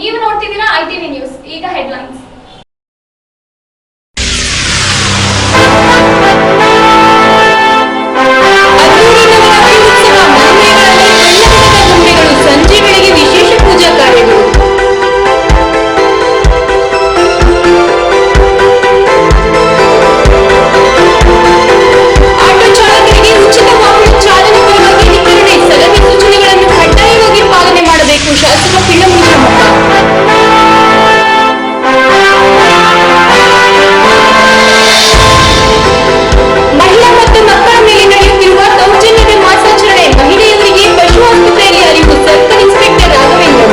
ನೀವು ನೋಡ್ತಿದ್ದೀರಾ ITV news. ಈಗ ಹೆಡ್ಲೈನ್ಸ್. ಸಂಜೆ ವೇಳೆಗೆ ವಿಶೇಷ ಪೂಜಾ ಕಾರ್ಯಗಳು. ಆಟೋ ಚಾಲಕರಿಗೆ ಉಚಿತ ವಾಹನ ಚಾಲನೆ ಪರವಾಗಿ ವಿತರಣೆ. ಸಲಹೆ ಸೂಚನೆಗಳನ್ನು ಕಡ್ಡಾಯವಾಗಿ ಪಾಲನೆ ಮಾಡಬೇಕು. ಶಾಸಕ ಪಿಳ್ಳಮುಂಜನಮಠ. ಮಹಿಳಾ ಮತ್ತು ಮಕ್ಕಳ ಮೇಲೆ ನಡೆಯುತ್ತಿರುವ ದೌರ್ಜನ್ಯದ ಮಾಸಾಚರಣೆ. ಮಹಿಳೆಯರಿಗೆ ಪಶು ಆಸ್ಪತ್ರೆಯಲ್ಲಿ ಅರಿವು. Circle inspector Raghavendra.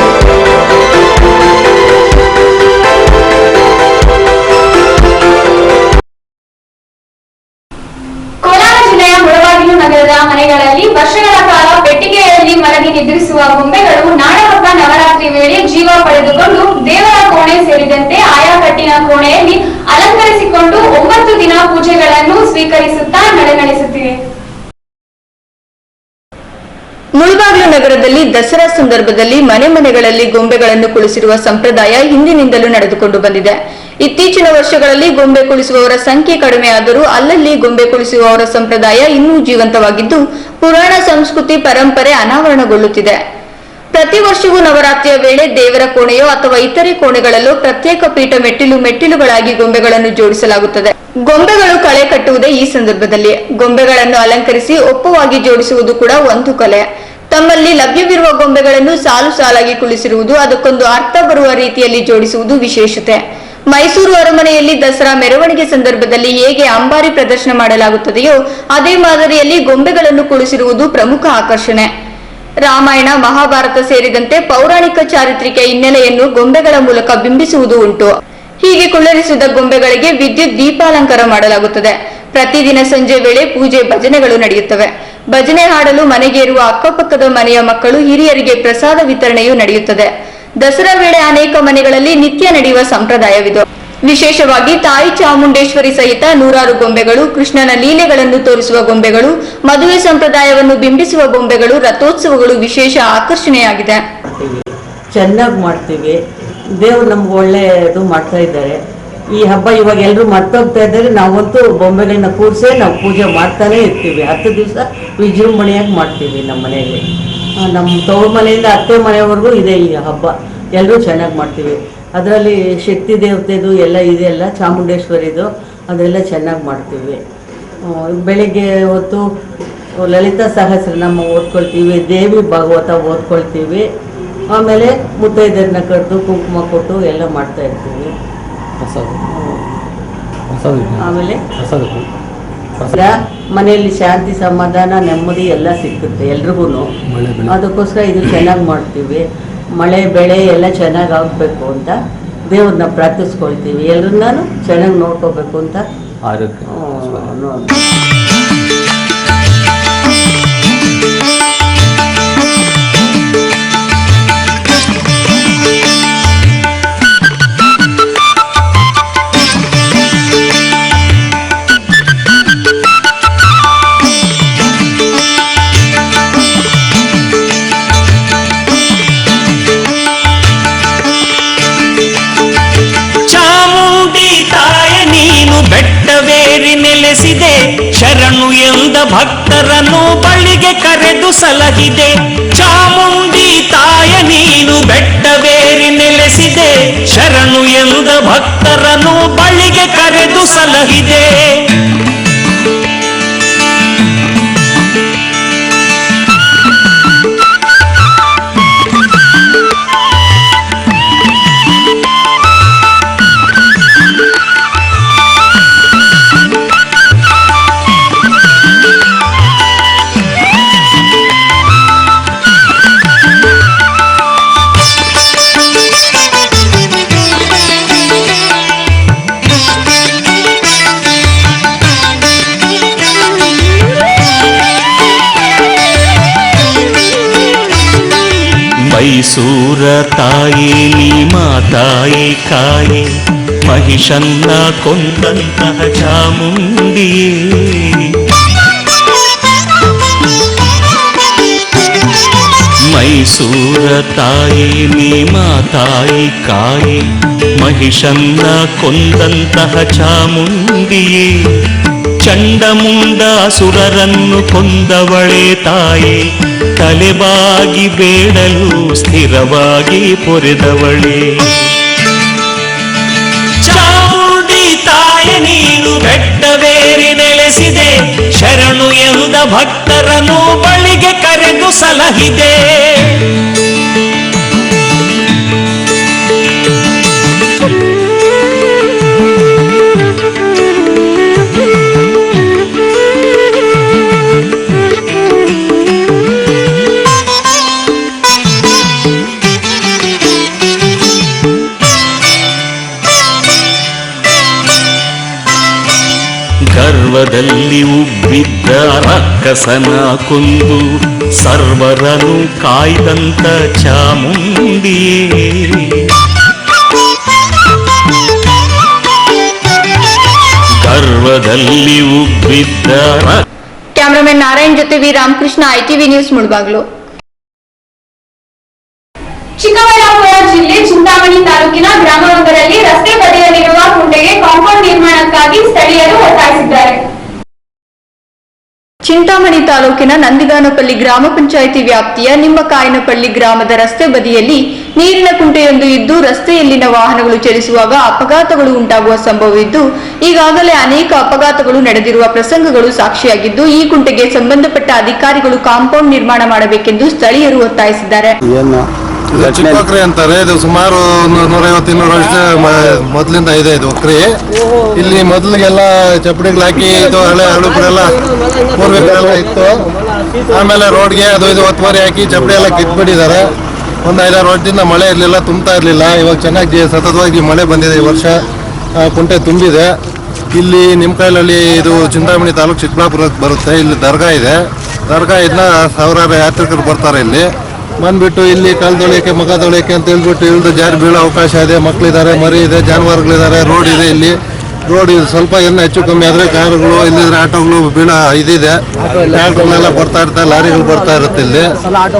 ಕೋಲಾರ ಜಿಲ್ಲೆಯ ಮುಳಬಾಗಿಲು ನಗರದ ಮನೆಗಳಲ್ಲಿ ವರ್ಷಗಳ ಕಾಲ ಪೆಟ್ಟಿಗೆಯಲ್ಲಿ ಮಲಗಿ ನಿದ್ರಿಸುವ ಗೊಂಬೆಗಳು ನಾಡಹಬ್ಬ ನವರಾತ್ರಿ ವೇಳೆ ಜೀವ ಪಡೆದುಕೊಂಡು ದೇವರ ಕೋಣೆ ಸೇರಿದಂತೆ ಆಯಾ ಕಟ್ಟಿನ ಕೋಣೆಯಲ್ಲಿ ಅಲಂಕರಿಸಿಕೊಂಡು 9 ದಿನ ಪೂಜೆಗಳನ್ನು ಸ್ವೀಕರಿಸುತ್ತಾ ನಡೆಸುತ್ತಿವೆ. ಮುಳಬಾಗಿಲು ನಗರದಲ್ಲಿ ದಸರಾ ಸಂದರ್ಭದಲ್ಲಿ ಮನೆಗಳಲ್ಲಿ ಗೊಂಬೆಗಳನ್ನು ಕುಳಿಸಿರುವ ಸಂಪ್ರದಾಯ ಹಿಂದಿನಿಂದಲೂ ನಡೆದುಕೊಂಡು ಬಂದಿದೆ. ಇತ್ತೀಚಿನ ವರ್ಷಗಳಲ್ಲಿ ಗೊಂಬೆ ಕುಳಿಸುವವರ ಸಂಖ್ಯೆ ಕಡಿಮೆಯಾದರೂ ಅಲ್ಲಲ್ಲಿ ಗೊಂಬೆ ಕುಳಿಸುವವರ ಸಂಪ್ರದಾಯ ಇನ್ನೂ ಜೀವಂತವಾಗಿದ್ದು ಪುರಾಣ ಸಂಸ್ಕೃತಿ ಪರಂಪರೆ ಅನಾವರಣಗೊಳ್ಳುತ್ತಿದೆ. ಪ್ರತಿ ವರ್ಷವೂ ನವರಾತ್ರಿಯ ವೇಳೆ ದೇವರ ಕೋಣೆಯೋ ಅಥವಾ ಇತರೆ ಕೋಣೆಗಳಲ್ಲೂ ಪ್ರತ್ಯೇಕ ಪೀಠ ಮೆಟ್ಟಿಲುಗಳಾಗಿ ಗೊಂಬೆಗಳನ್ನು ಜೋಡಿಸಲಾಗುತ್ತದೆ. ಗೊಂಬೆಗಳು ಕಳೆ ಕಟ್ಟುವುದೇ ಈ ಸಂದರ್ಭದಲ್ಲಿ. ಗೊಂಬೆಗಳನ್ನು ಅಲಂಕರಿಸಿ ಒಪ್ಪವಾಗಿ ಜೋಡಿಸುವುದು ಕೂಡ ಒಂದು ಕಲೆ. ತಮ್ಮಲ್ಲಿ ಲಭ್ಯವಿರುವ ಗೊಂಬೆಗಳನ್ನು ಸಾಲು ಸಾಲಾಗಿ ಕುಳಿಸಿರುವುದು, ಅದಕ್ಕೊಂದು ಅರ್ಥ ಬರುವ ರೀತಿಯಲ್ಲಿ ಜೋಡಿಸುವುದು ವಿಶೇಷತೆ. ಮೈಸೂರು ಅರಮನೆಯಲ್ಲಿ ದಸರಾ ಮೆರವಣಿಗೆ ಸಂದರ್ಭದಲ್ಲಿ ಹೇಗೆ ಅಂಬಾರಿ ಪ್ರದರ್ಶನ ಮಾಡಲಾಗುತ್ತದೆಯೋ ಅದೇ ಮಾದರಿಯಲ್ಲಿ ಗೊಂಬೆಗಳನ್ನು ಕುಳಿಸಿರುವುದು ಪ್ರಮುಖ ಆಕರ್ಷಣೆ. ರಾಮಾಯಣ, ಮಹಾಭಾರತ ಸೇರಿದಂತೆ ಪೌರಾಣಿಕ ಚಾರಿತ್ರಿಕ ಹಿನ್ನೆಲೆಯನ್ನು ಗೊಂಬೆಗಳ ಮೂಲಕ ಬಿಂಬಿಸುವುದು ಉಂಟು. ಹೀಗೆ ಕುಳ್ಳರಿಸಿದ ಗೊಂಬೆಗಳಿಗೆ ವಿದ್ಯುತ್ ದೀಪಾಲಂಕಾರ ಮಾಡಲಾಗುತ್ತದೆ. ಪ್ರತಿದಿನ ಸಂಜೆ ವೇಳೆ ಪೂಜೆ, ಭಜನೆಗಳು ನಡೆಯುತ್ತವೆ. ಭಜನೆ ಹಾಡಲು ಮನೆಗೇರುವ ಅಕ್ಕಪಕ್ಕದ ಮನೆಯ ಮಕ್ಕಳು, ಹಿರಿಯರಿಗೆ ಪ್ರಸಾದ ವಿತರಣೆಯೂ ನಡೆಯುತ್ತದೆ. ದಸರಾ ವೇಳೆ ಅನೇಕ ಮನೆಗಳಲ್ಲಿ ನಿತ್ಯ ನಡೆಯುವ ಸಂಪ್ರದಾಯವಿದು. ವಿಶೇಷವಾಗಿ ತಾಯಿ ಚಾಮುಂಡೇಶ್ವರಿ ಸಹಿತ ನೂರಾರು ಗೊಂಬೆಗಳು, ಕೃಷ್ಣನ ಲೀಲೆಗಳನ್ನು ತೋರಿಸುವ ಗೊಂಬೆಗಳು, ಮದುವೆ ಸಂಪ್ರದಾಯವನ್ನು ಬಿಂಬಿಸುವ ಗೊಂಬೆಗಳು, ರಥೋತ್ಸವಗಳು ವಿಶೇಷ ಆಕರ್ಷಣೆಯಾಗಿದೆ. ಚೆನ್ನಾಗಿ ಮಾಡ್ತೀವಿ. ದೇವ್ರು ನಮ್ಗೆ ಒಳ್ಳೆಯದು ಮಾಡ್ತಾ ಇದ್ದಾರೆ. ಈ ಹಬ್ಬ ಇವಾಗ ಎಲ್ಲರೂ ಮರ್ತೋಗ್ತಾ ಇದ್ದಾರೆ. ನಾವಂತೂ ಬೊಂಬೆಗಳನ್ನ ಕೂರಿಸೇ ನಾವು ಪೂಜೆ ಮಾಡ್ತಾನೆ ಇರ್ತೀವಿ. 10 ದಿವಸ ವಿಜೃಂಭಣೆಯಾಗಿ ಮಾಡ್ತೀವಿ ನಮ್ಮ ಮನೆಯಲ್ಲಿ. ನಮ್ಮ ತವ್ರ ಮನೆಯಿಂದ ಅತ್ತೆ ಮನೆಯವರೆಗೂ ಇದೆ ಈ ಹಬ್ಬ. ಎಲ್ಲರೂ ಚೆನ್ನಾಗಿ ಮಾಡ್ತೀವಿ. ಅದರಲ್ಲಿ ಶಕ್ತಿ ದೇವತೆದು ಎಲ್ಲ ಇದೆಲ್ಲ, ಚಾಮುಂಡೇಶ್ವರಿದು ಅದೆಲ್ಲ ಚೆನ್ನಾಗಿ ಮಾಡ್ತೀವಿ. ಬೆಳಿಗ್ಗೆ ಹೊತ್ತು ಲಲಿತಾ ಸಹಸ್ರನಾಮ ಓದ್ಕೊಳ್ತೀವಿ, ದೇವಿ ಭಾಗವತ ಓದ್ಕೊಳ್ತೀವಿ. ಆಮೇಲೆ ಮುತ್ತೈದೆಯರನ್ನ ಕರೆದು ಕುಂಕುಮ ಕೊಟ್ಟು ಎಲ್ಲ ಮಾಡ್ತಾ ಇರ್ತೀವಿ. ಆಮೇಲೆ ಮನೆಯಲ್ಲಿ ಶಾಂತಿ, ಸಮಾಧಾನ, ನೆಮ್ಮದಿ ಎಲ್ಲ ಸಿಕ್ಕುತ್ತೆ ಎಲ್ರಿಗೂ. ಅದಕ್ಕೋಸ್ಕರ ಇದು ಚೆನ್ನಾಗಿ ಮಾಡ್ತೀವಿ. ಮಳೆ ಬೆಳೆ ಎಲ್ಲ ಚೆನ್ನಾಗಿ ಆಗಬೇಕು ಅಂತ ದೇವ್ರನ್ನ ಪ್ರಾರ್ಥಿಸ್ಕೊಳ್ತೀವಿ. ಎಲ್ಲರನ್ನೂ ಚೆನ್ನಾಗಿ ನೋಡ್ಕೋಬೇಕು ಅಂತ ನೆಲೆಸಿದೆ. ಶರಣು ಎಂದ ಭಕ್ತರನ್ನು ಬಳಿಗೆ ಕರೆದು ಸಲಹಿದೆ. ಚಾಮುಂಡಿ ತಾಯ ನೀನು ಬೆಟ್ಟವೇರಿ ನೆಲೆಸಿದೆ. ಶರಣು ಎಂದ ಭಕ್ತರನ್ನು ಬಳಿಗೆ ಕರೆದು ಸಲಹಿದೆ. ಮೈಸೂರ ತಾಯಿ ನೀ ಮಾತಾಯಿ ಕಾಯೆ, ಮಹಿಷನ್ನ ಕೊಂದಂತಹ ಚಾಮುಂಡಿಯೇ. ಮೈಸೂರ ತಾಯಿ ನೀ ಮಾತಾಯಿ ಕಾಯೆ ಮಹಿಷನ್ನ ಕೊಂದಂತಹ ಚಾಮುಂಡಿಯೇ ಚಂಡಮುಂಡ ಅಸುರರನ್ನು ಕೊಂದವಳೆ ತಾಯೆ ತಲೆಬಾಗಿ ಬೇಡಲು ಸ್ಥಿರವಾಗಿ ಪೊರೆದವಳೆ ಚಾಮುಂಡಿ ತಾಯಿ ನೀನು ಬೆಟ್ಟವೇರಿ ನೆಲೆಸಿದೆ ಶರಣು ಎಂದ ಭಕ್ತರನ್ನು ಬಳಿಗೆ ಕರೆದು ಸಲಹಿದೆ ಗರ್ವದಲ್ಲಿ ಉಬ್ಬಿದ್ದ ರಕ್ಕಸನ ಕೊಂದು ಸರ್ವರನು ಕಾಯ್ದಂತ ಚಾಮುಂಡಿಯೇ ಗರ್ವದಲ್ಲಿ ಉಬ್ಬಿದ್ದ ಕ್ಯಾಮರಾಮನ್ ನಾರಾಯಣ್ ಜೊತೆ V Ramakrishna ITV news Mulbagal. Chikkaballapur ಜಿಲ್ಲೆ ಚಿಂತಾಮಣಿ ತಾಲೂಕಿನ ಗ್ರಾಮವೊಂದರಲ್ಲಿ ರಸ್ತೆ ಬದಿಯಲ್ಲಿರುವ ಕುಂಟೆಗೆ ಕಾಂಪೌಂಡ್ ನಿರ್ಮಾಣಕ್ಕಾಗಿ ಸ್ಥಳೀಯರು ಒತ್ತಾಯಿಸಿದ್ದಾರೆ. ಚಿಂತಾಮಣಿ ತಾಲೂಕಿನ ನಂದಿಗಾನಪಲ್ಲಿ ಗ್ರಾಮ ಪಂಚಾಯಿತಿ ವ್ಯಾಪ್ತಿಯ ನಿಮ್ಮಕಾಯನಪಲ್ಲಿ ಗ್ರಾಮದ ರಸ್ತೆ ಬದಿಯಲ್ಲಿ ನೀರಿನ ಕುಂಟೆಯೊಂದು ಇದ್ದು ರಸ್ತೆಯಲ್ಲಿನ ವಾಹನಗಳು ಚಲಿಸುವಾಗ ಅಪಘಾತಗಳು ಉಂಟಾಗುವ ಸಂಭವವಿದ್ದು ಈಗಾಗಲೇ ಅನೇಕ ಅಪಘಾತಗಳು ನಡೆದಿರುವ ಪ್ರಸಂಗಗಳು ಸಾಕ್ಷಿಯಾಗಿದ್ದು ಈ ಕುಂಟೆಗೆ ಸಂಬಂಧಪಟ್ಟ ಅಧಿಕಾರಿಗಳು ಕಾಂಪೌಂಡ್ ನಿರ್ಮಾಣ ಮಾಡಬೇಕೆಂದು ಸ್ಥಳೀಯರು ಒತ್ತಾಯಿಸಿದ್ದಾರೆ. ಚಿಕ್ಕಕ್ರೆ ಅಂತಾರೆ. ಇದು ಸುಮಾರು 150-200 ವರ್ಷ ಮೊದಲಿಂದ ಇದೆ ಇದು ಒಕ್ರೆ. ಇಲ್ಲಿ ಮೊದಲಿಗೆಲ್ಲ ಚಪ್ಪಡಿಗಳು ಹಾಕಿ ಇದು ಹಳೆ ಹಳುಗಳೆಲ್ಲ ಪೂರ್ವಿಕರೆಲ್ಲ ಇತ್ತು. ಆಮೇಲೆ ರೋಡ್ಗೆ ಅದು ಇದು ಒತ್ತುವರಿ ಹಾಕಿ ಚಪ್ಪಡಿ ಎಲ್ಲ ಕಿತ್ಬಿಟ್ಟಿದ್ದಾರೆ. ಒಂದು 5-6 ವರ್ಷದಿಂದ ಮಳೆ ಇರಲಿಲ್ಲ, ತುಂಬ್ತಾ ಇರಲಿಲ್ಲ. ಇವಾಗ ಚೆನ್ನಾಗಿ ಸತತವಾಗಿ ಮಳೆ ಬಂದಿದೆ. ಈ ವರ್ಷ ಕುಂಟೆ ತುಂಬಿದೆ. ಇಲ್ಲಿ ನಿಮ್ಕಾಯಿಲಲ್ಲಿ ಇದು ಚಿಂತಾಮಣಿ ತಾಲೂಕು ಚಿಕ್ಕಬಳ್ಳಾಪುರಕ್ಕೆ ಬರುತ್ತೆ. ಇಲ್ಲಿ ದರ್ಗಾ ಇದೆ. ದರ್ಗಾ ಇದನ್ನ ಸಾವಿರಾರು ಯಾತ್ರಿಕರು ಬರ್ತಾರೆ. ಇಲ್ಲಿ ಬಂದ್ಬಿಟ್ಟು ಇಲ್ಲಿ ಕಾಲು ತೊಳೆಯೋಕೆ ಮುಖ ತೊಳೆಯೋಕೆ ಅಂತ ಹೇಳ್ಬಿಟ್ಟು ಇಳಿದು ಜಾರಿ ಬೀಳೋ ಅವಕಾಶ ಇದೆ. ಮಕ್ಕಳಿದ್ದಾರೆ, ಮರಿ ಇದೆ, ಜಾನುವಾರುಗಳಿದ್ದಾರೆ. ರೋಡ್ ಇದೆ. ಇಲ್ಲಿ ರೋಡ್ ಸ್ವಲ್ಪ ಏನೋ ಹೆಚ್ಚು ಕಮ್ಮಿ ಆದರೆ ಕಾರುಗಳು ಇಲ್ಲಿದ್ರೆ ಆಟೋಗಳು ಬೀಳೋ ಇದಿದೆ. ಟ್ರ್ಯಾಕ್ಟರ್ಗಳೆಲ್ಲ ಬರ್ತಾ ಇರ್ತಾರೆ, ಲಾರಿಗಳು ಬರ್ತಾ ಇರುತ್ತೆ. ಇಲ್ಲಿ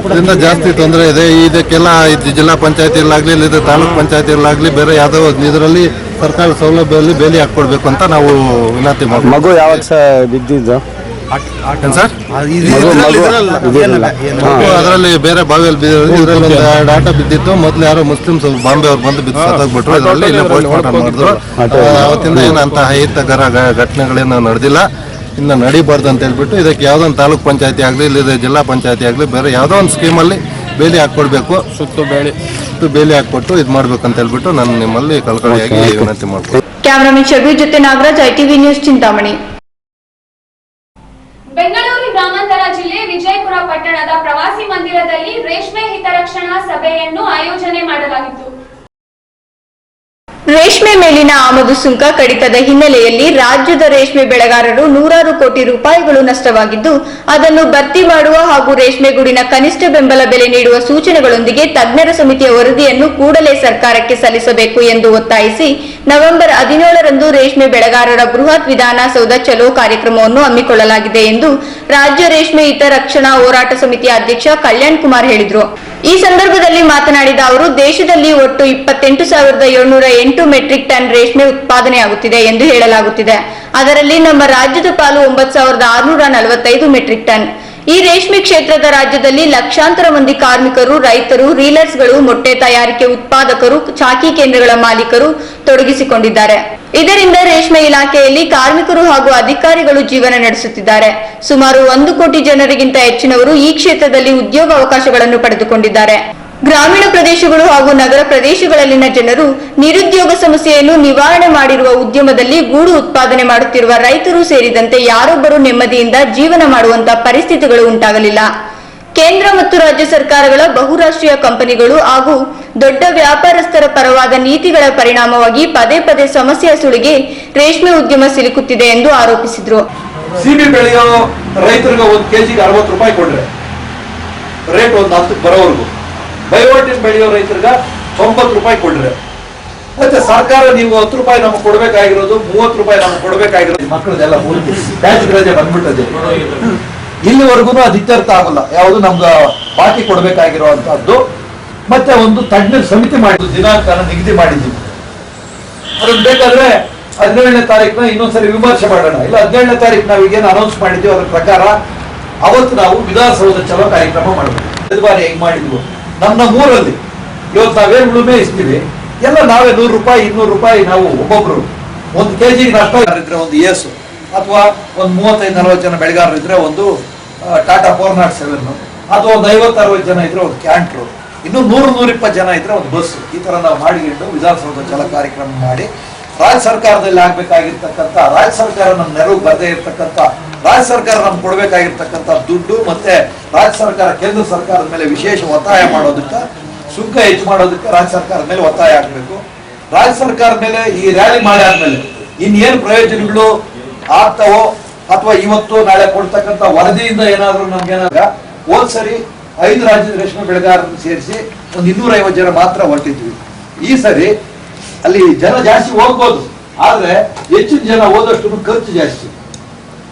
ಇದರಿಂದ ಜಾಸ್ತಿ ತೊಂದರೆ ಇದೆ. ಇದಕ್ಕೆಲ್ಲ ಜಿಲ್ಲಾ ಪಂಚಾಯತಿಯಲ್ಲಾಗಲಿ ಇಲ್ಲಿದ್ರೆ ತಾಲೂಕ್ ಪಂಚಾಯತಿಯಲ್ಲಾಗಲಿ ಬೇರೆ ಯಾವುದೋ ಇದರಲ್ಲಿ ಸರ್ಕಾರ ಸೌಲಭ್ಯದಲ್ಲಿ ಬೇಲಿ ಹಾಕ್ಕೊಡ್ಬೇಕು ಅಂತ ನಾವು ವಿನಂತಿ ಮಾಡ್ತೀವಿ. ಮಗು ಯಾವಾಗ ಬಿದ್ದಿದ್ದು ಸರ್ ಅದರಲ್ಲಿ ಬೇರೆ ಬಾವಿಯಲ್ಲಿ ಬಿದ್ದಿರೋದು. ಇದರಲ್ಲಿ ಒಂದು 2 ಆಟ ಬಿದ್ದಿತ್ತು. ಮೊದಲು ಯಾರೋ ಮುಸ್ಲಿಮ್ಸ್ ಬಾಂಬೆ ಅವ್ರು ಬಂದು ಬಿದ್ದು ಸತ್ತೋಗ್ಬಿಟ್ರು. ಇದರಲ್ಲಿ ಇಲ್ಲಿ ಪೋಸ್ಟ್ ಮಾರ್ಟಮ್ ಮಾಡಿದ್ರು. ಅವತ್ತಿಂದ ಏನಂತ ಅಹಿತಕರ ಘಟನೆಗಳೇನು ನಡೆದಿಲ್ಲ. ಇನ್ನು ನಡಿಬಾರ್ದು ಅಂತ ಹೇಳ್ಬಿಟ್ಟು ಇದಕ್ಕೆ ಯಾವುದೋ ಒಂದು ತಾಲೂಕ್ ಪಂಚಾಯತಿ ಆಗಲಿ ಇಲ್ಲಿ ಜಿಲ್ಲಾ ಪಂಚಾಯತಿ ಆಗಲಿ ಬೇರೆ ಯಾವುದೋ ಒಂದು ಸ್ಕೀಮಲ್ಲಿ ಬೇಲಿ ಹಾಕ್ಕೊಡ್ಬೇಕು. ಸುತ್ತು ಬೇಲಿ ಹಾಕ್ಕೊಟ್ಟು ಇದು ಮಾಡ್ಬೇಕಂತ ಹೇಳ್ಬಿಟ್ಟು ನಾನು ನಿಮ್ಮಲ್ಲಿ ಕಳ್ಕಳಿಯಾಗಿ ವಿನಂತಿ ಮಾಡ್ತೀನಿ. ಕ್ಯಾಮರಾಮನ್ ಶಬೀರ್ ಜೊತೆ ನಾಗರಾಜ್ ITV ನ್ಯೂಸ್ ಚಿಂತಾಮಣಿ. ಬೆಂಗಳೂರು ಗ್ರಾಮಾಂತರ ಜಿಲ್ಲೆ ವಿಜಯಪುರ ಪಟ್ಟಣದ ಪ್ರವಾಸಿ ಮಂದಿರದಲ್ಲಿ ರೇಷ್ಮೆ ಹಿತರಕ್ಷಣಾ ಸಭೆಯನ್ನು ಆಯೋಜನೆ ಮಾಡಲಾಗಿತ್ತು. ರೇಷ್ಮೆ ಮೇಲಿನ ಆಮದು ಸುಂಕ ಕಡಿತದ ಹಿನ್ನೆಲೆಯಲ್ಲಿ ರಾಜ್ಯದ ರೇಷ್ಮೆ ಬೆಳೆಗಾರರು ನೂರಾರು ಕೋಟಿ ರೂಪಾಯಿಗಳು ನಷ್ಟವಾಗಿದ್ದು ಅದನ್ನು ಭರ್ತಿ ಮಾಡುವ ಹಾಗೂ ರೇಷ್ಮೆಗೂಡಿನ ಕನಿಷ್ಠ ಬೆಂಬಲ ಬೆಲೆ ನೀಡುವ ಸೂಚನೆಗಳೊಂದಿಗೆ ತಜ್ಞರ ಸಮಿತಿಯ ವರದಿಯನ್ನು ಕೂಡಲೇ ಸರ್ಕಾರಕ್ಕೆ ಸಲ್ಲಿಸಬೇಕು ಎಂದು ಒತ್ತಾಯಿಸಿ ನವೆಂಬರ್ 17ರಂದು ರೇಷ್ಮೆ ಬೆಳೆಗಾರರ ಬೃಹತ್ ವಿಧಾನಸೌಧ ಚಲೋ ಕಾರ್ಯಕ್ರಮವನ್ನು ಹಮ್ಮಿಕೊಳ್ಳಲಾಗಿದೆ ಎಂದು ರಾಜ್ಯ ರೇಷ್ಮೆ ಹಿತರಕ್ಷಣಾ ಹೋರಾಟ ಸಮಿತಿಯ ಅಧ್ಯಕ್ಷ ಕಲ್ಯಾಣ್ ಕುಮಾರ್ ಹೇಳಿದರು. ಈ ಸಂದರ್ಭದಲ್ಲಿ ಮಾತನಾಡಿದ ಅವರು ದೇಶದಲ್ಲಿ ಒಟ್ಟು 28,708 ಮೆಟ್ರಿಕ್ ಟನ್ ರೇಷ್ಮೆ ಉತ್ಪಾದನೆಯಾಗುತ್ತಿದೆ ಎಂದು ಹೇಳಲಾಗುತ್ತಿದೆ. ಅದರಲ್ಲಿ ನಮ್ಮ ರಾಜ್ಯದ ಪಾಲು 9,645 ಮೆಟ್ರಿಕ್ ಟನ್. ಈ ರೇಷ್ಮೆ ಕ್ಷೇತ್ರದ ರಾಜ್ಯದಲ್ಲಿ ಲಕ್ಷಾಂತರ ಮಂದಿ ಕಾರ್ಮಿಕರು, ರೈತರು, ರೀಲರ್ಸ್ಗಳು, ಮೊಟ್ಟೆ ತಯಾರಿಕೆ ಉತ್ಪಾದಕರು, ಚಾಕಿ ಕೇಂದ್ರಗಳ ಮಾಲೀಕರು ತೊಡಗಿಸಿಕೊಂಡಿದ್ದಾರೆ. ಇದರಿಂದ ರೇಷ್ಮೆ ಇಲಾಖೆಯಲ್ಲಿ ಕಾರ್ಮಿಕರು ಹಾಗೂ ಅಧಿಕಾರಿಗಳು ಜೀವನ ನಡೆಸುತ್ತಿದ್ದಾರೆ. ಸುಮಾರು 1 ಕೋಟಿ ಜನರಿಗಿಂತ ಹೆಚ್ಚಿನವರು ಈ ಕ್ಷೇತ್ರದಲ್ಲಿ ಉದ್ಯೋಗ ಅವಕಾಶಗಳನ್ನು ಪಡೆದುಕೊಂಡಿದ್ದಾರೆ. ಗ್ರಾಮೀಣ ಪ್ರದೇಶಗಳು ಹಾಗೂ ನಗರ ಪ್ರದೇಶಗಳಲ್ಲಿನ ಜನರು ನಿರುದ್ಯೋಗ ಸಮಸ್ಯೆಯನ್ನು ನಿವಾರಣೆ ಮಾಡಿರುವ ಉದ್ಯಮದಲ್ಲಿ ಗೂಡು ಉತ್ಪಾದನೆ ಮಾಡುತ್ತಿರುವ ರೈತರು ಸೇರಿದಂತೆ ಯಾರೊಬ್ಬರು ನೆಮ್ಮದಿಯಿಂದ ಜೀವನ ಮಾಡುವಂತಹ ಪರಿಸ್ಥಿತಿಗಳು ಉಂಟಾಗಲಿಲ್ಲ. ಕೇಂದ್ರ ಮತ್ತು ರಾಜ್ಯ ಸರ್ಕಾರಗಳ ಬಹುರಾಷ್ಟ್ರೀಯ ಕಂಪನಿಗಳು ಹಾಗೂ ದೊಡ್ಡ ವ್ಯಾಪಾರಸ್ಥರ ಪರವಾದ ನೀತಿಗಳ ಪರಿಣಾಮವಾಗಿ ಪದೇ ಪದೇ ಸಮಸ್ಯೆಯ ಸುಳಿಗೆ ರೇಷ್ಮೆ ಉದ್ಯಮ ಸಿಲುಕುತ್ತಿದೆ ಎಂದು ಆರೋಪಿಸಿದರು. ಸಿಬಿ ಬೆಳೆಯೋ ರೈತರಿಗೆ 1 kg 60 ರೂಪಾಯಿ ಕೊಡ್ರೆ ರೇಟ್ ಒಂದು 10 ಬರೋವರೆಗೂ, ಬಯೋಟಿನ್ ಬೆಳೆಯೋ ರೈತರಿಗೆ 90 ರೂಪಾಯಿ ಕೊಡ್ರೆ ಮತ್ತೆ ಸರ್ಕಾರ ನೀವು 10 ರೂಪಾಯಿ ನಮಗೆ ಕೊಡ್ಬೇಕಾಗಿರೋದು 30 ರೂಪಾಯಿ ನಮಗೆ ಕೊಡ್ಬೇಕಾಗಿರೋದು ಮಕ್ಕಳದೆಲ್ಲ ಬ್ಯಾಚ್ ರಜೆ ಬಂದ್ಬಿಟ್ಟದೆ. ಇಲ್ಲಿವರೆಗೂ ಅದು ಇತ್ಯರ್ಥ ಆಗಲ್ಲ. ಯಾವುದು ನಮ್ಗೆ ಬಾಕಿ ಕೊಡಬೇಕಾಗಿರುವಂತಹದ್ದು. ಮತ್ತೆ ಒಂದು ತಜ್ಞರ ಸಮಿತಿ ಮಾಡಿ ದಿನಾಂಕನ ನಿಗದಿ ಮಾಡಿದ್ದೀವಿ. ಅದನ್ನ ಬೇಕಾದ್ರೆ 17ನೇ ತಾರೀಕಿನ ಇನ್ನೊಂದ್ಸರಿ ವಿಮರ್ಶೆ ಮಾಡೋಣ. ಇಲ್ಲ 17ನೇ ತಾರೀಕು ನಾವು ಈಗೇನು ಅನೌನ್ಸ್ ಮಾಡಿದ್ದೀವಿ ಅದರ ಪ್ರಕಾರ ಅವತ್ತು ನಾವು ವಿಧಾನಸೌಧ ಚಲೋ ಕಾರ್ಯಕ್ರಮ ಮಾಡಬೇಕು. ಇದು ಬಾರಿ ಹೆಂಗ್ ಮಾಡಿದ್ವು ನಮ್ಮ ಊರಲ್ಲಿ. ಇವತ್ತು ನಾವೇನು ಉಳುಮೆ ಇಸ್ತೀವಿ ಎಲ್ಲ ನಾವೇ 100 ರೂಪಾಯಿ 200 ರೂಪಾಯಿ ನಾವು ಒಬ್ಬೊಬ್ರು 1 kg ನಷ್ಟ ಇದ್ರೆ ಒಂದು ಏಸು, ಅಥವಾ ಒಂದು 35-40 ಜನ ಬೆಳೆಗಾರರು ಇದ್ರೆ ಒಂದು ಟಾಟಾ 407, ಅಥವಾ ಒಂದು 50-60 ಜನ ಇದ್ರೆ ಒಂದು ಕ್ಯಾಂಟ್ರು, ಇನ್ನು 100-120 ಜನ ಇದ್ರೆ ಒಂದು ಬಸ್. ಈ ತರ ನಾವು ಮಾಡಿಕೊಂಡು ವಿಧಾನಸೌಧ ಚಲ ಕಾರ್ಯಕ್ರಮ ಮಾಡಿ ರಾಜ್ಯ ಸರ್ಕಾರದಲ್ಲಿ ಆಗ್ಬೇಕಾಗಿರ್ತಕ್ಕಂಥ, ರಾಜ್ಯ ಸರ್ಕಾರ ನಮ್ಮ ನೆರವು ಬರದೇ ಇರ್ತಕ್ಕಂಥ, ರಾಜ್ಯ ಸರ್ಕಾರ ನಮ್ಗೆ ಕೊಡ್ಬೇಕಾಗಿರ್ತಕ್ಕಂಥ ದುಡ್ಡು, ಮತ್ತೆ ರಾಜ್ಯ ಸರ್ಕಾರ ಕೇಂದ್ರ ಸರ್ಕಾರದ ಮೇಲೆ ವಿಶೇಷ ಒತ್ತಾಯ ಮಾಡೋದಕ್ಕೆ, ಸುಂಕ ಹೆಚ್ಚು ಮಾಡೋದಕ್ಕೆ ರಾಜ್ಯ ಸರ್ಕಾರದ ಮೇಲೆ ಒತ್ತಾಯ ಆಗ್ಬೇಕು. ರಾಜ್ಯ ಸರ್ಕಾರದ ಮೇಲೆ ಈ ರ್ಯಾಲಿ ಮಾಡಿ ಆದ್ಮೇಲೆ ಇನ್ನೇನು ಪ್ರಯೋಜನಗಳು ಆಗ್ತಾವೋ, ಅಥವಾ ಇವತ್ತು ನಾಳೆ ಕೊಡ್ತಕ್ಕಂಥ ವರದಿಯಿಂದ ಏನಾದ್ರು ನಮ್ಗೇನಾಗ ಹೋದ್ಸರಿ 5 ರಾಜ್ಯದ ರೇಷ್ಮೆ ಬೆಳೆಗಾರರನ್ನು ಸೇರಿಸಿ ಒಂದು 250 ಜನ ಮಾತ್ರ ಹೊರಟಿದ್ವಿ. ಈ ಸರಿ ಅಲ್ಲಿ ಜನ ಜಾಸ್ತಿ ಹೋಗ್ಬೋದು, ಆದ್ರೆ ಹೆಚ್ಚಿನ ಜನ ಹೋದಷ್ಟು ಖರ್ಚು ಜಾಸ್ತಿ,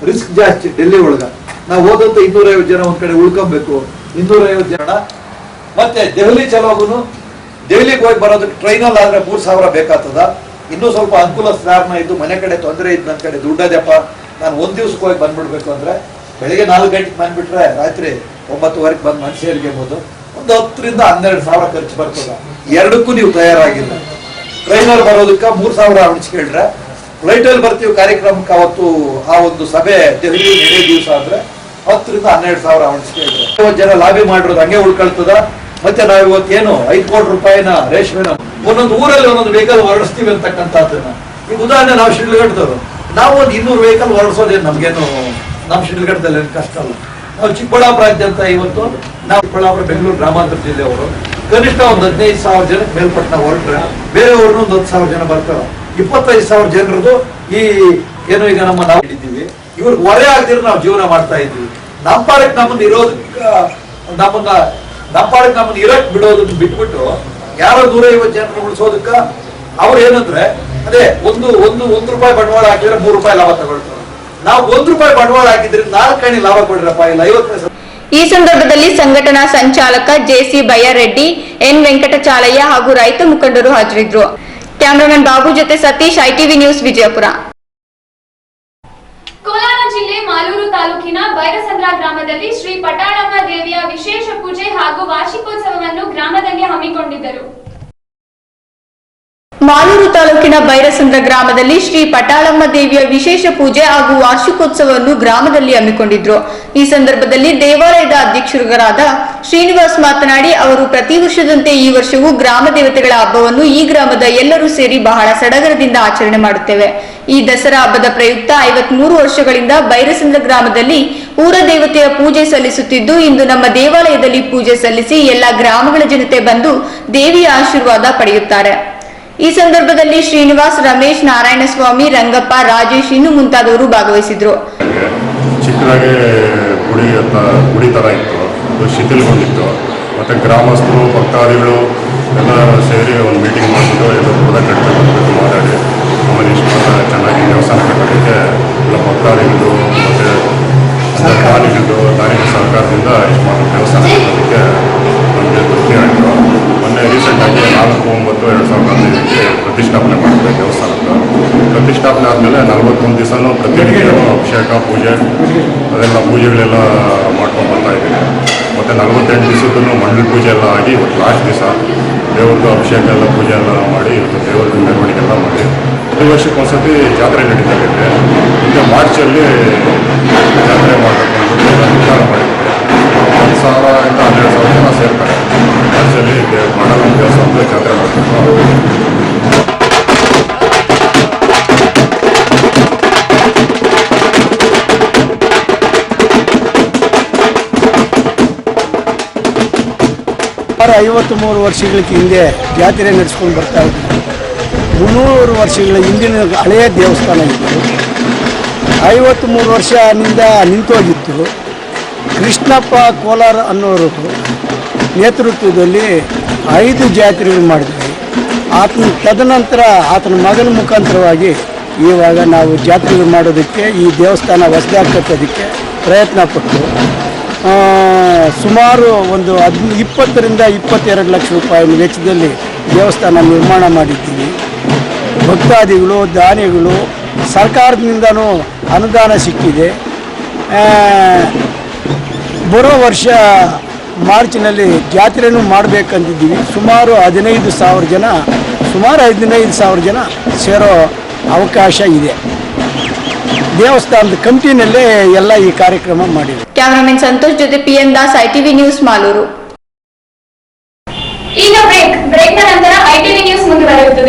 ರಿಸ್ಕ್ ಜಾಸ್ತಿ. ಡೆಲ್ಲಿ ಒಳಗ ನಾವು ಹೋದಂತ 250 ಜನ ಒಂದ್ ಕಡೆ ಉಳ್ಕೊಬೇಕು. 250 ಜನ ಮತ್ತೆ ದೆಹಲಿ ಚಲೋಗುನು, ದೆಹಲಿಗೆ ಹೋಗಿ ಬರೋದಕ್ಕೆ ಟ್ರೈನಲ್ಲಿ ಆದ್ರೆ 3000 ಬೇಕಾಗ್ತದ. ಇನ್ನೂ ಸ್ವಲ್ಪ ಅನುಕೂಲಸ್ಥಾನ ಇದ್ದು ಮನೆ ಕಡೆ ತೊಂದರೆ ಇದ್ದು ನನ್ನ ಕಡೆ ದುಡ್ಡದಪ್ಪ ನಾನು ಒಂದ್ ದಿವ್ಸಕ್ಕೆ ಹೋಗಿ ಬಂದ್ಬಿಡ್ಬೇಕು ಅಂದ್ರೆ ಬೆಳಿಗ್ಗೆ 4 ಗಂಟೆಗೆ ಬಂದ್ಬಿಟ್ರೆ ರಾತ್ರಿ 9:00 ಬಂದು ಮನೆ ಸೇರ್ಗೆಬಹುದು. ಒಂದು 10,000 ರಿಂದ 12,000 ಖರ್ಚು ಬರ್ತದ. ಎರಡಕ್ಕೂ ನೀವು ತಯಾರಾಗಿಲ್ಲ. ಟ್ರೈನಲ್ಲಿ ಬರೋದಕ್ಕೆ 3,000 ಹಂಚ್ಕೊಂಡ್ರೆ, ಫ್ಲೈಟ್ ಅಲ್ಲಿ ಬರ್ತೀವಿ ಕಾರ್ಯಕ್ರಮಕ್ಕೆ ಅವತ್ತು ಆ ಒಂದು ಸಭೆ ದೆಹಲಿ ನಡೆಯೋ ದಿವಸ ಆದ್ರೆ 10,000 ರಿಂದ 12,000 ಹಂಚ್ಕೊಂಡ್ರೆ 50 ಜನ ಲಾಬಿ ಮಾಡಿರೋದು ಹಂಗೆ ಉಳ್ಕೊಳ್ತದ. ಮತ್ತೆ ನಾವು ಇವತ್ತೇನು 5 ಕೋಟಿ ರೂಪಾಯಿನ ರೇಷ್ಮೆನ ಒಂದೊಂದು ಊರಲ್ಲಿ ಒಂದೊಂದು ವೆಹಿಕಲ್ ಹೊರಡಿಸ್ತೀವಿ ಅಂತಕ್ಕಂಥದ್ದನ್ನ. ಈಗ ಉದಾಹರಣೆ ನಾವು ಶಿಡ್ಲಘಟ್ಟದವರು, ನಾವು ಒಂದು 200 ವೆಹಿಕಲ್ ಹೊರಡಿಸೋದೇನು ನಮ್ಗೇನು ನಮ್ಮ ಶಿಡ್ಲಘಟ್ಟದಲ್ಲಿ ಏನು ಕಷ್ಟ ಅಲ್ಲ. ನಾವು ಚಿಕ್ಕಬಳ್ಳಾಪುರಾದ್ಯಂತ ಇವತ್ತು ನಾವು ಚಿಕ್ಕಬಳ್ಳಾಪುರ, ಬೆಂಗಳೂರು ಗ್ರಾಮಾಂತರ ಜಿಲ್ಲೆಯವರು ಕನಿಷ್ಠ ಒಂದು 15,000 ಜನಕ್ಕೆ ಮೇಲ್ಪಟ್ಟು ನಾವು ಹೊರಟ್ರೆ ಬೇರೆಯವ್ರನ್ನ ಒಂದು 10,000 ಜನ ಬರ್ತಾರೆ. 25,000 ಜನರದು ಈ ಏನು ಈಗ ನಾವು ಹಿಡಿದೀವಿ. ಇವ್ರಿಗೆ ಹೊರೆ ಆಗದಿರೋ ನಾವು ಜೀವನ ಮಾಡ್ತಾ ಇದ್ವಿ. ನಮ್ಮ ಪಾಡಕ್ಕೆ ನಮ್ಮನ್ನ ಇರೋದಕ್ಕೆ ನಮ್ಮನ್ನ ಇರಕ್ ಬಿಡೋದನ್ನ ಬಿಟ್ಬಿಟ್ಟು ಯಾರೋ 150 ಜನರು ಉಳಿಸೋದಕ್ಕ ಅವ್ರು ಏನಂದ್ರೆ ಅದೇ ಒಂದು ರೂಪಾಯಿ ಬಂಡವಾಳ ಹಾಕಿದ್ರೆ 3 ರೂಪಾಯಿ ಲಾಭ ತಗೊಳ್ತಾರೆ. ನಾವು 1 ರೂಪಾಯಿ ಬಂಡವಾಳ ಹಾಕಿದ್ರೆ 4 ಕಣಿ ಲಾಭ ಕೊಡ್ರಪ್ಪ, ಇಲ್ಲ 50 ಪೈಸೆ. ಈ ಸಂದರ್ಭದಲ್ಲಿ ಸಂಘಟನಾ ಸಂಚಾಲಕ ಜೆಸಿ ಬಯ್ಯಾರೆಡ್ಡಿ, ಎನ್ ವೆಂಕಟಚಾಲಯ್ಯ ಹಾಗೂ ರೈತ ಮುಖಂಡರು ಹಾಜರಿದ್ದರು. ಕ್ಯಾಮರಾಮನ್ ಬಾಬು ಜೊತೆ ಸತೀಶ್, ಐಟಿವಿ ನ್ಯೂಸ್, ವಿಜಯಪುರ. ಕೋಲಾರ ಜಿಲ್ಲೆ ಮಾಲೂರು ತಾಲೂಕಿನ ಬೈರಸಂದ್ರ ಗ್ರಾಮದಲ್ಲಿ ಶ್ರೀ ಪಟಾಳಮ್ಮ ದೇವಿಯ ವಿಶೇಷ ಪೂಜೆ ಹಾಗೂ ವಾರ್ಷಿಕೋತ್ಸವವನ್ನು ಗ್ರಾಮದಲ್ಲಿ ಹಮ್ಮಿಕೊಂಡಿದ್ದರು. ಮಾಲೂರು ತಾಲೂಕಿನ ಬೈರಸಂದ್ರ ಗ್ರಾಮದಲ್ಲಿ ಶ್ರೀ ಪಟಾಳಮ್ಮ ದೇವಿಯ ವಿಶೇಷ ಪೂಜೆ ಹಾಗೂ ವಾರ್ಷಿಕೋತ್ಸವವನ್ನು ಗ್ರಾಮದಲ್ಲಿ ಹಮ್ಮಿಕೊಂಡಿದ್ರು. ಈ ಸಂದರ್ಭದಲ್ಲಿ ದೇವಾಲಯದ ಅಧ್ಯಕ್ಷರಾದ ಶ್ರೀನಿವಾಸ್ ಮಾತನಾಡಿ, ಅವರು ಪ್ರತಿ ವರ್ಷದಂತೆ ಈ ವರ್ಷವೂ ಗ್ರಾಮ ದೇವತೆಗಳ ಹಬ್ಬವನ್ನು ಈ ಗ್ರಾಮದ ಎಲ್ಲರೂ ಸೇರಿ ಬಹಳ ಸಡಗರದಿಂದ ಆಚರಣೆ ಮಾಡುತ್ತೇವೆ. ಈ ದಸರಾ ಹಬ್ಬದ ಪ್ರಯುಕ್ತ 53 ವರ್ಷಗಳಿಂದ ಬೈರಸಂದ್ರ ಗ್ರಾಮದಲ್ಲಿ ಊರ ದೇವತೆಯ ಪೂಜೆ ಸಲ್ಲಿಸುತ್ತಿದ್ದು, ಇಂದು ನಮ್ಮ ದೇವಾಲಯದಲ್ಲಿ ಪೂಜೆ ಸಲ್ಲಿಸಿ ಎಲ್ಲ ಗ್ರಾಮಗಳ ಜನತೆ ಬಂದು ದೇವಿಯ ಆಶೀರ್ವಾದ ಪಡೆಯುತ್ತಾರೆ. ಈ ಸಂದರ್ಭದಲ್ಲಿ ಶ್ರೀನಿವಾಸ್, ರಮೇಶ್, ನಾರಾಯಣಸ್ವಾಮಿ, ರಂಗಪ್ಪ, ರಾಜೇಶ್ ಇನ್ನು ಮುಂತಾದವರು ಭಾಗವಹಿಸಿದ್ರು. ಚಿಕ್ಕದಾಗಿ ಗುಡಿ ತರ ಇತ್ತು, ಅದು ಶಿಥಿಲಗೊಂಡಿತ್ತು. ಮತ್ತು ಗ್ರಾಮಸ್ಥರು, ಭಕ್ತಾದಿಗಳು ಎಲ್ಲ ಸೇರಿ ಒಂದು ಮೀಟಿಂಗ್ ಮಾಡಿಬಿಟ್ಟು ಎಲ್ಲ ಕೂಡ ಕಟ್ಟಬೇಕು ಮಾತಾಡಿ ಆಮೇಲೆ ಇಷ್ಟು ಚೆನ್ನಾಗಿ ದೇವಸ್ಥಾನ ಕಟ್ಟೋದಕ್ಕೆ ಎಲ್ಲ ಭಕ್ತಾದಿಗಳು ಮತ್ತು ದಾನಿಗಳು ಸಹಕಾರದಿಂದ ಇಷ್ಟು ಮಾತ್ರ ದೇವಸ್ಥಾನ ಕಟ್ಟೋದಕ್ಕೆ ನಮಗೆ ತೃಪ್ತಿ ಆಯಿತು. ಮೊನ್ನೆ ರೀಸೆಂಟಾಗಿ 4/9/2015 ಪ್ರತಿಷ್ಠಾಪನೆ ಮಾಡಿದ್ವಿ ದೇವಸ್ಥಾನದ. ಪ್ರತಿಷ್ಠಾಪನೆ ಆದಮೇಲೆ 41 ದಿವಸನೂ ಪ್ರತಿನಿತ್ಯನೂ ಅಭಿಷೇಕ, ಪೂಜೆ ಅದೆಲ್ಲ ಪೂಜೆಗಳೆಲ್ಲ ಮಾಡ್ಕೊಂಡು ಬರ್ತಾ ಇದ್ದೀವಿ. ಮತ್ತು 48 ದಿವಸಕ್ಕೂ ಮಂಡಲ ಪೂಜೆ ಎಲ್ಲ ಆಗಿ ಇವತ್ತು ಲಾಸ್ಟ್ ದಿವಸ ದೇವ್ರದ್ದು ಅಭಿಷೇಕ ಎಲ್ಲ ಪೂಜೆ ಎಲ್ಲ ಮಾಡಿ ಇವತ್ತು ದೇವ್ರದ್ದು ಮೆರವಣಿಗೆ ಎಲ್ಲ ಮಾಡಿ ಪ್ರತಿ ವರ್ಷಕ್ಕೊಂದ್ಸತಿ ಜಾತ್ರೆ ನಡೀತಾ ಇದೆ. ಈಗ ಮಾರ್ಚಲ್ಲಿ ಜಾತ್ರೆ ಮಾಡಬೇಕು ಅಂತ ನಿರ್ಧಾರ ಮಾಡಿದ್ದೀವಿ. 10,000 ರಿಂದ 12,000 ಜನ ಸೇರ್ತಾರೆ. ಮಾರ್ಚಲ್ಲಿ ಮಾಡಲು ದೇವಸ್ಥಾನದಲ್ಲಿ ಜಾತ್ರೆ ಮಾಡಬೇಕು. ಸುಮಾರು 53 ವರ್ಷಗಳ ಹಿಂದೆ ಜಾತ್ರೆ ನಡೆಸ್ಕೊಂಡು ಬರ್ತಾ ಇದ್ದರು. 300 ವರ್ಷಗಳ ಹಿಂದಿನ ಹಳೆಯ ದೇವಸ್ಥಾನ ಇತ್ತು. 53 ವರ್ಷದಿಂದ ನಿಂತೋಗಿತ್ತು. ಕೃಷ್ಣಪ್ಪ ಕೋಲಾರ ಅನ್ನೋರು ನೇತೃತ್ವದಲ್ಲಿ 5 ಜಾತ್ರೆಗಳು ಮಾಡಿದ್ವಿ. ತದನಂತರ ಆತನ ಮಗನ ಮುಖಾಂತರವಾಗಿ ಇವಾಗ ನಾವು ಜಾತ್ರೆಗಳು ಮಾಡೋದಕ್ಕೆ ಈ ದೇವಸ್ಥಾನ ಹೊಸದಾಗಿ ಕಟ್ಟೋದಕ್ಕೆ ಪ್ರಯತ್ನ ಪಟ್ಟು ಸುಮಾರು ಒಂದು 20ರಿಂದ 22 ಲಕ್ಷ ರೂಪಾಯಿ ವೆಚ್ಚದಲ್ಲಿ ದೇವಸ್ಥಾನ ನಿರ್ಮಾಣ ಮಾಡಿದ್ದೀವಿ. ಭಕ್ತಾದಿಗಳು, ದಾನಿಗಳು, ಸರ್ಕಾರದಿಂದನೂ ಅನುದಾನ ಸಿಕ್ಕಿದೆ. ಬರೋ ವರ್ಷ ಮಾರ್ಚ್ನಲ್ಲಿ ಜಾತ್ರೆನೂ ಮಾಡಬೇಕಂತಿದ್ದೀವಿ. ಸುಮಾರು 15,000 ಜನ ಸೇರೋ ಅವಕಾಶ ಇದೆ. ದೇವಸ್ಥಾನದ ಕಮಿಟಿನಲ್ಲೇ ಎಲ್ಲ ಈ ಕಾರ್ಯಕ್ರಮ ಮಾಡಿದೆ. ಕ್ಯಾಮರಾಮನ್ ಸಂತೋಷ್ ಜೊತೆ PM Das, ITV news, Malur. ಈಗ ಬ್ರೇಕ್. ಬ್ರೇಕ್ನ ನಂತರ ITV ನ್ಯೂಸ್ ಮುಂದುವರಿಯುತ್ತದೆ.